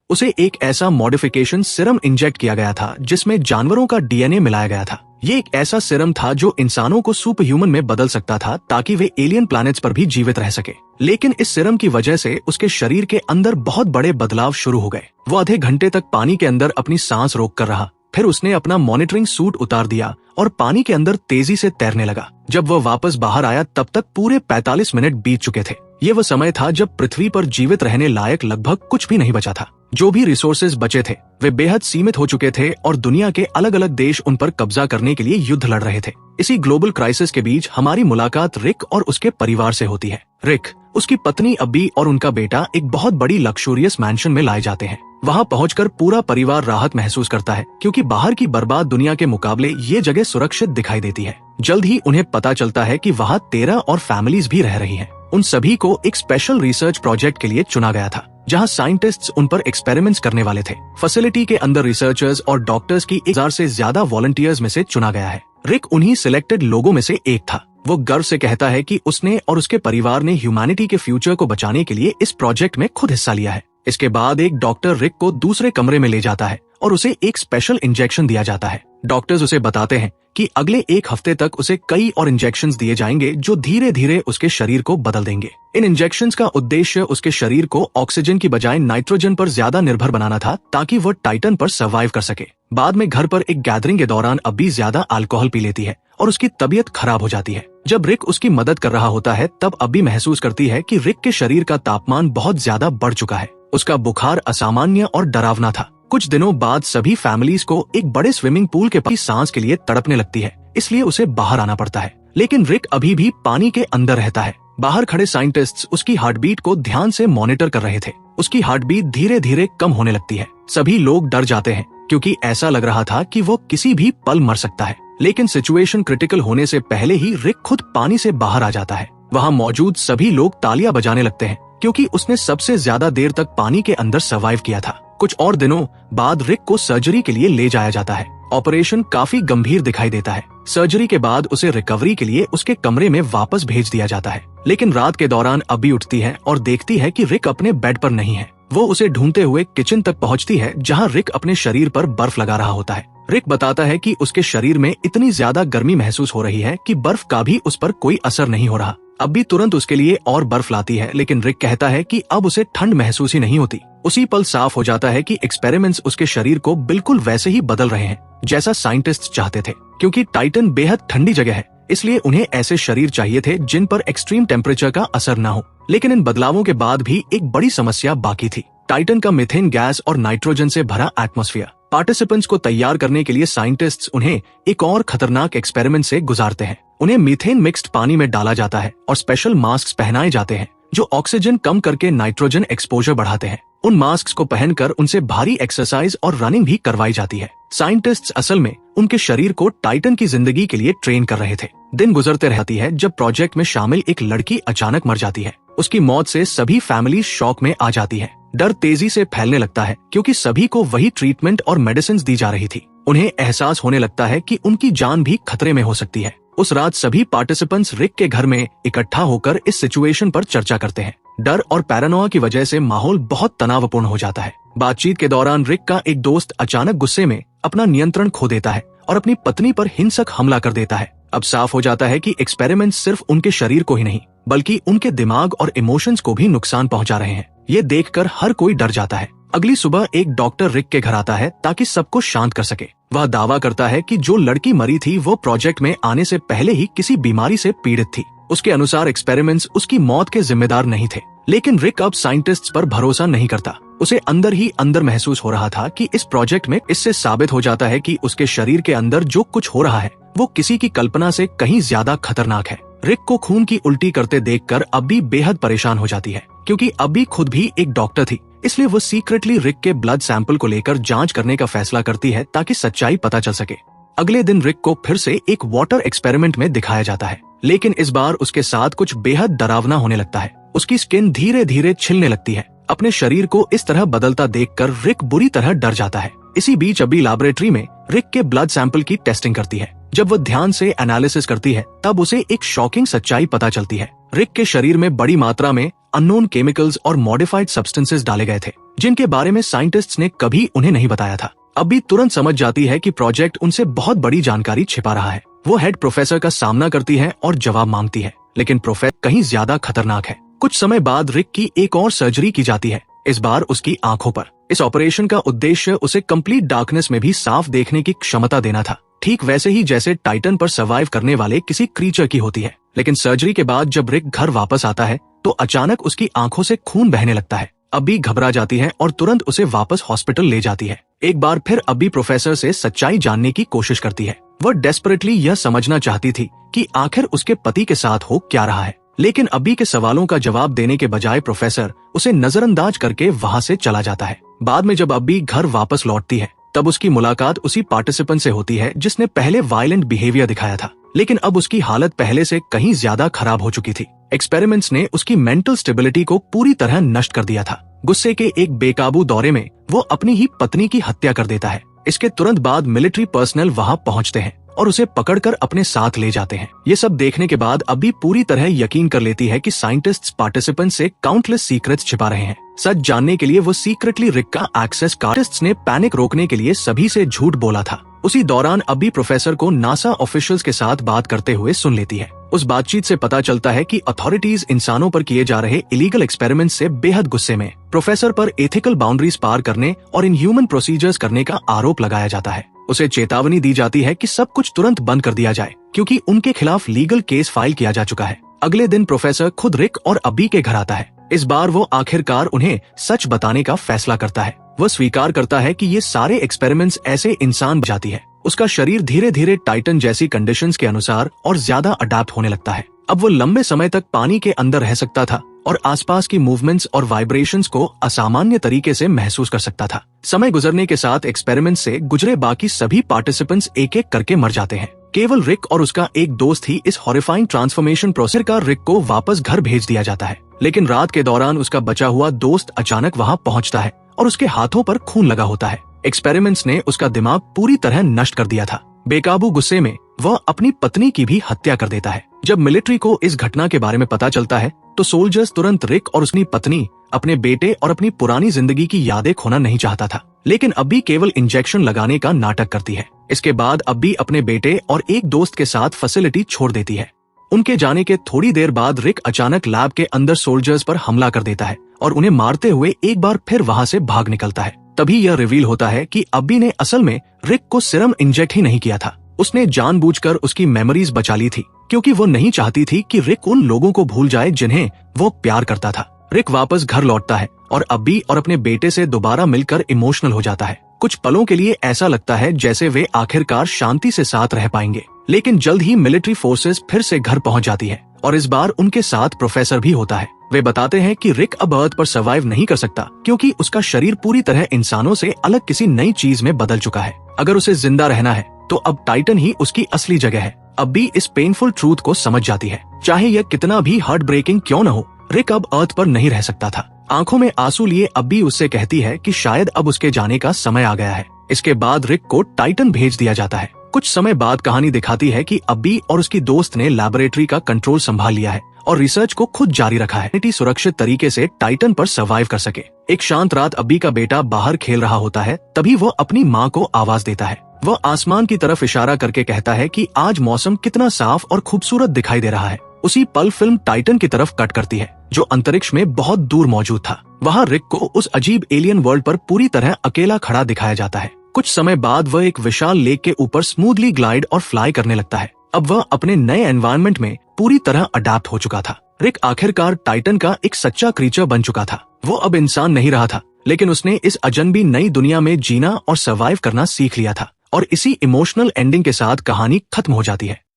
उसे एक ऐसा मॉडिफिकेशन सिरम इंजेक्ट किया गया था जिसमें जानवरों का डीएनए मिलाया गया था। ये एक ऐसा सिरम था जो इंसानों को सुपर ह्यूमन में बदल सकता था ताकि वे एलियन प्लैनेट्स पर भी जीवित रह सके। लेकिन इस सिरम की वजह से उसके शरीर के अंदर बहुत बड़े बदलाव शुरू हो गए। वो आधे घंटे तक पानी के अंदर अपनी सांस रोक कर रहा, फिर उसने अपना मॉनिटरिंग सूट उतार दिया और पानी के अंदर तेजी से तैरने लगा। जब वह वापस बाहर आया तब तक पूरे 45 मिनट बीत चुके थे। ये वह समय था जब पृथ्वी पर जीवित रहने लायक लगभग कुछ भी नहीं बचा था। जो भी रिसोर्सेज बचे थे वे बेहद सीमित हो चुके थे और दुनिया के अलग अलग देश उन पर कब्जा करने के लिए युद्ध लड़ रहे थे। इसी ग्लोबल क्राइसिस के बीच हमारी मुलाकात रिक और उसके परिवार से होती है। रिक, उसकी पत्नी अब्बी और उनका बेटा एक बहुत बड़ी लक्सूरियस मैंशन में लाए जाते हैं। वहाँ पहुंचकर पूरा परिवार राहत महसूस करता है क्योंकि बाहर की बर्बाद दुनिया के मुकाबले ये जगह सुरक्षित दिखाई देती है। जल्द ही उन्हें पता चलता है कि वहाँ 13 और फैमिलीज भी रह रही हैं। उन सभी को एक स्पेशल रिसर्च प्रोजेक्ट के लिए चुना गया था जहां साइंटिस्ट्स उन पर एक्सपेरिमेंट्स करने वाले थे। फैसिलिटी के अंदर रिसर्चर्स और डॉक्टर्स की 1000 से ज्यादा वॉलंटियर्स में से चुना गया है। रिक उन्हीं सिलेक्टेड लोगों में से एक था। वो गर्व से कहता है कि उसने और उसके परिवार ने ह्यूमैनिटी के फ्यूचर को बचाने के लिए इस प्रोजेक्ट में खुद हिस्सा लिया है। इसके बाद एक डॉक्टर रिक को दूसरे कमरे में ले जाता है और उसे एक स्पेशल इंजेक्शन दिया जाता है। डॉक्टर्स उसे बताते हैं कि अगले एक हफ्ते तक उसे कई और इंजेक्शंस दिए जाएंगे जो धीरे धीरे उसके शरीर को बदल देंगे। इन इंजेक्शंस का उद्देश्य उसके शरीर को ऑक्सीजन की बजाय नाइट्रोजन पर ज्यादा निर्भर बनाना था ताकि वह टाइटन पर सर्वाइव कर सके। बाद में घर पर एक गैदरिंग के दौरान अब्बी ज्यादा अल्कोहल पी लेती है और उसकी तबीयत खराब हो जाती है। जब रिक उसकी मदद कर रहा होता है तब अब्बी महसूस करती है कि रिक के शरीर का तापमान बहुत ज्यादा बढ़ चुका है। उसका बुखार असामान्य और डरावना था। कुछ दिनों बाद सभी फैमिलीज को एक बड़े स्विमिंग पूल के पास सांस के लिए तड़पने लगती है, इसलिए उसे बाहर आना पड़ता है। लेकिन रिक अभी भी पानी के अंदर रहता है। बाहर खड़े साइंटिस्ट्स उसकी हार्ट बीट को ध्यान से मॉनिटर कर रहे थे। उसकी हार्ट बीट धीरे धीरे कम होने लगती है। सभी लोग डर जाते हैं क्योंकि ऐसा लग रहा था कि वो किसी भी पल मर सकता है। लेकिन सिचुएशन क्रिटिकल होने से पहले ही रिक खुद पानी से बाहर आ जाता है। वहाँ मौजूद सभी लोग तालियां बजाने लगते हैं क्योंकि उसने सबसे ज्यादा देर तक पानी के अंदर सर्वाइव किया था। कुछ और दिनों बाद रिक को सर्जरी के लिए ले जाया जाता है। ऑपरेशन काफी गंभीर दिखाई देता है। सर्जरी के बाद उसे रिकवरी के लिए उसके कमरे में वापस भेज दिया जाता है। लेकिन रात के दौरान अब्बी उठती है और देखती है कि रिक अपने बेड पर नहीं है। वो उसे ढूंढते हुए किचन तक पहुंचती है जहां रिक अपने शरीर पर बर्फ लगा रहा होता है। रिक बताता है कि उसके शरीर में इतनी ज्यादा गर्मी महसूस हो रही है कि बर्फ का भी उस पर कोई असर नहीं हो रहा। अब्बी तुरंत उसके लिए और बर्फ लाती है, लेकिन रिक कहता है कि अब उसे ठंड महसूस ही नहीं होती। उसी पल साफ हो जाता है कि एक्सपेरिमेंट्स उसके शरीर को बिल्कुल वैसे ही बदल रहे हैं जैसा साइंटिस्ट्स चाहते थे। क्योंकि टाइटन बेहद ठंडी जगह है, इसलिए उन्हें ऐसे शरीर चाहिए थे जिन पर एक्सट्रीम टेम्परेचर का असर न हो। लेकिन इन बदलावों के बाद भी एक बड़ी समस्या बाकी थी। टाइटन का मीथेन गैस और नाइट्रोजन से भरा एटमॉस्फेयर। पार्टिसिपेंट्स को तैयार करने के लिए साइंटिस्ट्स उन्हें एक और खतरनाक एक्सपेरिमेंट से गुजारते हैं। उन्हें मीथेन मिक्स्ड पानी में डाला जाता है और स्पेशल मास्क पहनाए जाते हैं जो ऑक्सीजन कम करके नाइट्रोजन एक्सपोजर बढ़ाते हैं। उन मास्क को पहनकर उनसे भारी एक्सरसाइज और रनिंग भी करवाई जाती है। साइंटिस्ट्स असल में उनके शरीर को टाइटन की जिंदगी के लिए ट्रेन कर रहे थे। दिन गुजरते रहती है जब प्रोजेक्ट में शामिल एक लड़की अचानक मर जाती है। उसकी मौत से सभी फैमिली शॉक में आ जाती है। डर तेजी से फैलने लगता है क्योंकि सभी को वही ट्रीटमेंट और मेडिसिन दी जा रही थी। उन्हें एहसास होने लगता है कि उनकी जान भी खतरे में हो सकती है। उस रात सभी पार्टिसिपेंट्स रिक के घर में इकट्ठा होकर इस सिचुएशन पर चर्चा करते हैं। डर और पैरानोआ की वजह से माहौल बहुत तनावपूर्ण हो जाता है। बातचीत के दौरान रिक का एक दोस्त अचानक गुस्से में अपना नियंत्रण खो देता है और अपनी पत्नी पर हिंसक हमला कर देता है। अब साफ हो जाता है कि एक्सपेरिमेंट सिर्फ उनके शरीर को ही नहीं बल्कि उनके दिमाग और इमोशंस को भी नुकसान पहुंचा रहे हैं। ये देखकर हर कोई डर जाता है। अगली सुबह एक डॉक्टर रिक के घर आता है ताकि सबको शांत कर सके। वह दावा करता है कि जो लड़की मरी थी वो प्रोजेक्ट में आने से पहले ही किसी बीमारी से पीड़ित थी। उसके अनुसार एक्सपेरिमेंट्स उसकी मौत के जिम्मेदार नहीं थे। लेकिन रिक अब साइंटिस्ट्स पर भरोसा नहीं करता। उसे अंदर ही अंदर महसूस हो रहा था कि इस प्रोजेक्ट में इससे साबित हो जाता है कि उसके शरीर के अंदर जो कुछ हो रहा है वो किसी की कल्पना से कहीं ज्यादा खतरनाक है। रिक को खून की उल्टी करते देखकर अब्बी बेहद परेशान हो जाती है क्योंकि अब्बी खुद भी एक डॉक्टर थी। इसलिए वो सीक्रेटली रिक के ब्लड सैंपल को लेकर जांच करने का फैसला करती है ताकि सच्चाई पता चल सके। अगले दिन रिक को फिर से एक वाटर एक्सपेरिमेंट में दिखाया जाता है, लेकिन इस बार उसके साथ कुछ बेहद डरावना होने लगता है। उसकी स्किन धीरे धीरे छिलने लगती है। अपने शरीर को इस तरह बदलता देखकर रिक बुरी तरह डर जाता है। इसी बीच अब्बी लैबोरेटरी में रिक के ब्लड सैंपल की टेस्टिंग करती है। जब वो ध्यान से एनालिसिस करती है तब उसे एक शॉकिंग सच्चाई पता चलती है। रिक के शरीर में बड़ी मात्रा में अननोन केमिकल्स और मॉडिफाइड सब्सटेंसेस डाले गए थे जिनके बारे में साइंटिस्ट्स ने कभी उन्हें नहीं बताया था। अब्बी तुरंत समझ जाती है कि प्रोजेक्ट उनसे बहुत बड़ी जानकारी छिपा रहा है। वो हेड प्रोफेसर का सामना करती है और जवाब मांगती है, लेकिन प्रोफेसर कहीं ज्यादा खतरनाक है। कुछ समय बाद रिक की एक और सर्जरी की जाती है, इस बार उसकी आंखों पर। इस ऑपरेशन का उद्देश्य उसे कंप्लीट डार्कनेस में भी साफ देखने की क्षमता देना था, ठीक वैसे ही जैसे टाइटन पर सर्वाइव करने वाले किसी क्रीचर की होती है। लेकिन सर्जरी के बाद जब रिक घर वापस आता है तो अचानक उसकी आंखों से खून बहने लगता है। अब्बी घबरा जाती है और तुरंत उसे वापस हॉस्पिटल ले जाती है। एक बार फिर अब्बी प्रोफेसर से सच्चाई जानने की कोशिश करती है। वह डेस्परेटली यह समझना चाहती थी कि आखिर उसके पति के साथ हो क्या रहा है, लेकिन अब्बी के सवालों का जवाब देने के बजाय प्रोफेसर उसे नजरअंदाज करके वहाँ से चला जाता है। बाद में जब अब्बी घर वापस लौटती है तब उसकी मुलाकात उसी पार्टिसिपेंट से होती है जिसने पहले वायलेंट बिहेवियर दिखाया था, लेकिन अब उसकी हालत पहले से कहीं ज्यादा खराब हो चुकी थी। एक्सपेरिमेंट्स ने उसकी मेंटल स्टेबिलिटी को पूरी तरह नष्ट कर दिया था। गुस्से के एक बेकाबू दौरे में वो अपनी ही पत्नी की हत्या कर देता है। इसके तुरंत बाद मिलिट्री पर्सनल वहां पहुंचते हैं और उसे पकड़कर अपने साथ ले जाते हैं। ये सब देखने के बाद अब्बी पूरी तरह यकीन कर लेती है कि साइंटिस्ट्स पार्टिसिपेंट से काउंटलेस सीक्रेट्स छिपा रहे हैं। सच जानने के लिए वो सीक्रेटली रिक का एक्सेस कार्डिस्ट्स ने पैनिक रोकने के लिए सभी से झूठ बोला था। उसी दौरान अब्बी प्रोफेसर को नासा ऑफिशियल्स के साथ बात करते हुए सुन लेती है। उस बातचीत से पता चलता है कि अथॉरिटीज इंसानों पर किए जा रहे इलीगल एक्सपेरिमेंट से बेहद गुस्से में प्रोफेसर पर एथिकल बाउंड्रीज पार करने और इनह्यूमन प्रोसीजर्स करने का आरोप लगाया जाता है। उसे चेतावनी दी जाती है कि सब कुछ तुरंत बंद कर दिया जाए क्योंकि उनके खिलाफ लीगल केस फाइल किया जा चुका है। अगले दिन प्रोफेसर खुद रिक और अब्बी के घर आता है। इस बार वो आखिरकार उन्हें सच बताने का फैसला करता है। वह स्वीकार करता है कि ये सारे एक्सपेरिमेंट्स ऐसे इंसान जाती है। उसका शरीर धीरे धीरे टाइटन जैसी कंडीशंस के अनुसार और ज्यादा अडैप्ट होने लगता है। अब वो लंबे समय तक पानी के अंदर रह सकता था और आसपास की मूवमेंट्स और वाइब्रेशंस को असामान्य तरीके से महसूस कर सकता था। समय गुजरने के साथ एक्सपेरिमेंट से गुजरे बाकी सभी पार्टिसिपेंट्स एक एक करके मर जाते हैं। केवल रिक और उसका एक दोस्त ही इस हॉरिफाइंग ट्रांसफॉर्मेशन प्रोसेस का रिक को वापस घर भेज दिया जाता है। लेकिन रात के दौरान उसका बचा हुआ दोस्त अचानक वहाँ पहुँचता है और उसके हाथों पर खून लगा होता है। एक्सपेरिमेंट्स ने उसका दिमाग पूरी तरह नष्ट कर दिया था। बेकाबू गुस्से में वह अपनी पत्नी की भी हत्या कर देता है। जब मिलिट्री को इस घटना के बारे में पता चलता है तो सोल्जर्स तुरंत रिक और उसकी पत्नी, अपने बेटे और अपनी पुरानी जिंदगी की यादें खोना नहीं चाहता था, लेकिन अब्बी केवल इंजेक्शन लगाने का नाटक करती है। इसके बाद अब्बी अपने बेटे और एक दोस्त के साथ फैसिलिटी छोड़ देती है। उनके जाने के थोड़ी देर बाद रिक अचानक लैब के अंदर सोल्जर्स पर हमला कर देता है और उन्हें मारते हुए एक बार फिर वहाँ से भाग निकलता है। तभी यह रिवील होता है कि अब्बी ने असल में रिक को सीरम इंजेक्ट ही नहीं किया था। उसने जानबूझकर उसकी मेमोरीज बचा ली थी क्योंकि वो नहीं चाहती थी कि रिक उन लोगों को भूल जाए जिन्हें वो प्यार करता था। रिक वापस घर लौटता है और अब्बी और अपने बेटे से दोबारा मिलकर इमोशनल हो जाता है। कुछ पलों के लिए ऐसा लगता है जैसे वे आखिरकार शांति से साथ रह पाएंगे, लेकिन जल्द ही मिलिट्री फोर्सेस फिर से घर पहुंच जाती है और इस बार उनके साथ प्रोफेसर भी होता है। वे बताते हैं कि रिक अब अर्थ पर सर्वाइव नहीं कर सकता क्योंकि उसका शरीर पूरी तरह इंसानों से अलग किसी नई चीज में बदल चुका है। अगर उसे जिंदा रहना है तो अब टाइटन ही उसकी असली जगह है। अब्बी इस पेनफुल ट्रूथ को समझ जाती है। चाहे यह कितना भी हार्ट ब्रेकिंग क्यों न हो, रिक अब अर्थ पर नहीं रह सकता था। आंखों में आंसू लिए अब्बी उससे कहती है कि शायद अब उसके जाने का समय आ गया है। इसके बाद रिक को टाइटन भेज दिया जाता है। कुछ समय बाद कहानी दिखाती है कि अब्बी और उसकी दोस्त ने लैबोरेटरी का कंट्रोल संभाल लिया है और रिसर्च को खुद जारी रखा है, सुरक्षित तरीके से टाइटन पर सर्वाइव कर सके। एक शांत रात अब्बी का बेटा बाहर खेल रहा होता है, तभी वो अपनी माँ को आवाज देता है। वह आसमान की तरफ इशारा करके कहता है कि आज मौसम कितना साफ और खूबसूरत दिखाई दे रहा है। उसी पल फिल्म टाइटन की तरफ कट करती है जो अंतरिक्ष में बहुत दूर मौजूद था। वहाँ रिक को उस अजीब एलियन वर्ल्ड पर पूरी तरह अकेला खड़ा दिखाया जाता है। कुछ समय बाद वह एक विशाल लेक के ऊपर स्मूथली ग्लाइड और फ्लाई करने लगता है। अब वह अपने नए एनवायरनमेंट में पूरी तरह अडैप्ट हो चुका था। रिक आखिरकार टाइटन का एक सच्चा क्रीचर बन चुका था। वो अब इंसान नहीं रहा था, लेकिन उसने इस अजनबी नई दुनिया में जीना और सर्वाइव करना सीख लिया था। और इसी इमोशनल एंडिंग के साथ कहानी खत्म हो जाती है।